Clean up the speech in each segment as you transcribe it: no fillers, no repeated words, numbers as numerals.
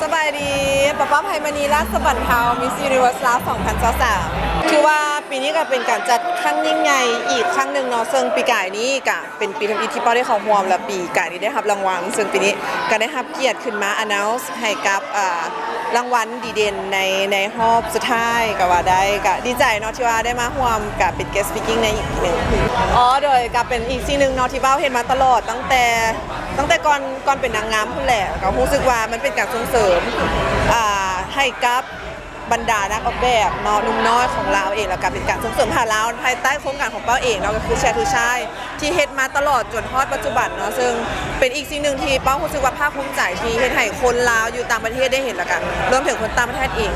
สบายดีป๊าไพมณีราชสวรรค์เทามิสซิริเวอร์สลา2023คือว่าปีนี้ก็เป็นการจัดครั้งยิ่งใหญ่อีกครั้งหนึ่งเนาะซึ่งปีก่ายนี้ก็เป็นปีทำอิฐที่เป้าได้ของฮวมและปีก่ายนี้ได้รับรางวัลซึ่งปีนี้ก็ได้รับเกียรติขึ้นมา announce ให้กับรางวัลดีเด่นในรอบสุดท้ายก็ว่าได้ก็ดีใจเนาะที่ว่าได้มาร่วมกับเป็น guest speaking ในอีกหนึ่งโดยก็เป็นอีกสิ่งหนึ่งเนาะที่เป้าเห็นมาตลอดตั้งแต่ก่อนเป็นนางงามพุ่นแหละก็รู้สึกว่ามันเป็นการส่งเสริมให้กับบรรดานักออกแบบเนาะนุ่มน้อยของเราเองแล้วก็เป็นการส่งเสริมผ่านเราภายใต้โครงการของเป้าเองเนาะก็คือแชร์ทูชายที่เฮ็ดมาตลอดจนฮอดปัจจุบันเนาะซึ่งเป็นอีกสิ่งหนึ่งที่เป้ารู้สึกว่าภาคภูมิใจที่เฮ็ดให้คนลาวอยู่ต่างประเทศได้เห็นแล้วกันรวมถึงคนต่างประเทศเอง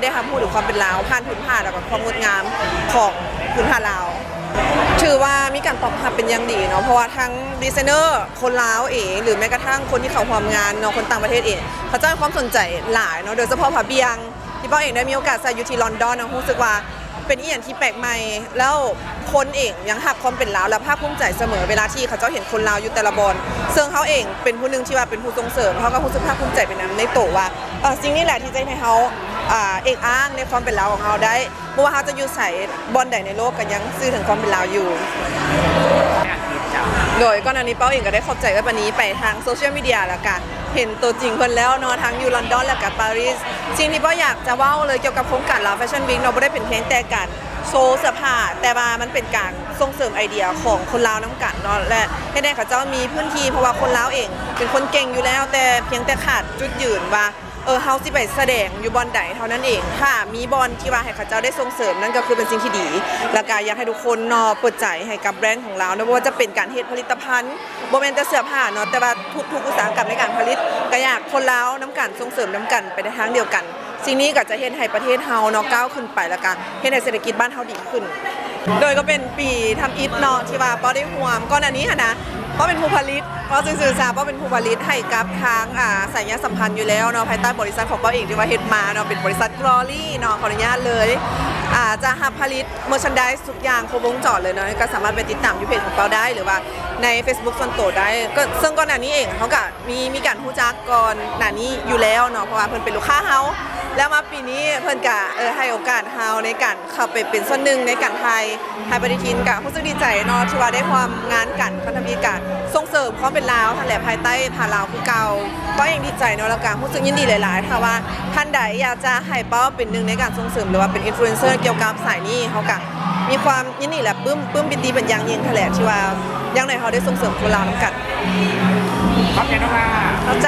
ได้ทำพูดถึงความเป็นลาวผ่านพื้นผ้าแล้วก็ความงดงามของพื้นผ้าลาวถือว่ามีการตอบรับเป็นอย่างดีเนาะเพราะว่าทั้งดีไซเนอร์คนลาวเองหรือแม้กระทั่งคนที่เขาทำงานเนาะคนต่างประเทศเองเขาจะให้ความสนใจหลายเนาะโดยเฉพาะผ้าเบียงที่เป้าเองได้มีโอกาสใส่อยู่ที่ลอนดอนนะรู้สึกว่าเป็นอีกอย่างที่แปลกใหม่แล้วคนเองยังหักความเป็นลาวและภาคภูมิใจเสมอเวลาที่เขาเห็นคนลาวอยู่แต่ละบอนซึ่งเขาเองเป็นผู้หนึ่งที่ว่าเป็นผู้ส่งเสริมเขาก็รู้สึกภาคภูมิใจเป็นในโตว่าสิ่งนี้แหละที่จะให้เขาเอกอ้างในความเป็นลาวของเขาได้เพราะว่าเขาจะอยู่ใส่บอลใดในโลกกันยังซื่อถึงความเป็นลาวอยู่โดยก่อนหน้านี้เป้าเองก็ได้ขอบใจกับวันนี้ไปทางโซเชียลมีเดียแล้วกันเห็นตัวจริงเพิ่นแล้วเนาะทั้งอยู่ลอนดอนและกับปารีสสิ่งที่เป้าอยากจะเว้าเลยเกี่ยวกับโครงการลาวแฟชั่นวีคเราไม่ได้เป็นเพียงแต่การโชว์เสื้อผ้าแต่ว่ามันเป็นการส่งเสริมไอเดียของคนลาวน้ำกันเนาะและให้ได้เขาเจ้ามีพื้นที่เพราะว่าคนลาวเองเป็นคนเก่งอยู่แล้วแต่เพียงแต่ขาดจุดยืนว่าเฮาสิไปแสดงอยู่บอลใดเท่านั้นเองถ้ามีบอลที่ว่าให้เขาเจ้าได้ส่งเสริมนั่นก็คือเป็นสิ่งที่ดีและก็อยากให้ทุกคนเนาะเปิดใจให้กับแบรนด์ของเราเนาะว่าจะเป็นการเฮ็ดผลิตภัณฑ์บ่แม่นแต่เสื้อผ้าเนาะแต่ว่าทุกอุตสาหกรรมในการผลิตก็อยากคนลาวน้ำกันส่งเสริมน้ำกันไปในทางเดียวกันสิ่งนี้ก็จะเฮ็ดให้ประเทศเฮาเนาะก้าวขึ้นไปแล้วก็เฮ็ดให้เศรษฐกิจบ้านเฮาดีขึ้นโดยก็เป็นปีทำอิฐเนาะที่ว่าป้าได้ร่วมก่อนอันนี้ค่ะนะป้าเป็นผู้ผลิตป้าสื่อสารป้าเป็นผู้ผลิตให้กับทางสายสัมพันธ์อยู่แล้วเนาะภายใต้บริษัทของป้าเองที่ว่าเฮ็ดมาเนาะเป็นบริษัทกลอรี่เนาะขออนุญาตเลยจะหับผลิตเมอร์ชันไดส์ทุกอย่างครบวงจรเลยเนาะก็สามารถไปติดตามอยู่เพจของเป้าได้หรือว่าใน Facebook ส่วนตัวได้ก็ซึ่งก่อนหน้านี้เองเขาก็มีการรู้จักก่อนหน้านี้อยู่แล้วเนาะเพราะว่าเพิ่นเป็นลูกค้าเฮาแล้วมาปีนี้เพิ่นก็ให้โอกาสเฮาในการเข้าไปเป็นส่วนหนึ่งในการไทยปฏิทินก็รู้สึกดีใจเนาะที่ว่าได้ความงานกันคันทำอีการส่งเสริมความเป็นลาวนั่นแหละภายใต้ผ้าลาวคือเก่าก็ยังดีใจเนาะแล้วก็รู้สึกยินดีหลายๆถ้าว่าท่านใดอยากจะให้เป้าเป็นหนึ่งในการส่งเสริมหรือว่าเป็นอินฟลูเอนเซอร์เกี่ยวกับสายนี้เขาก็มีความยินดีและปลื้มปิติเป็นอย่างยิ่งแถลงที่ว่าอย่างไรเขาได้ส่งเสริมคนลาวนำกันขอบใจมากขอบใจ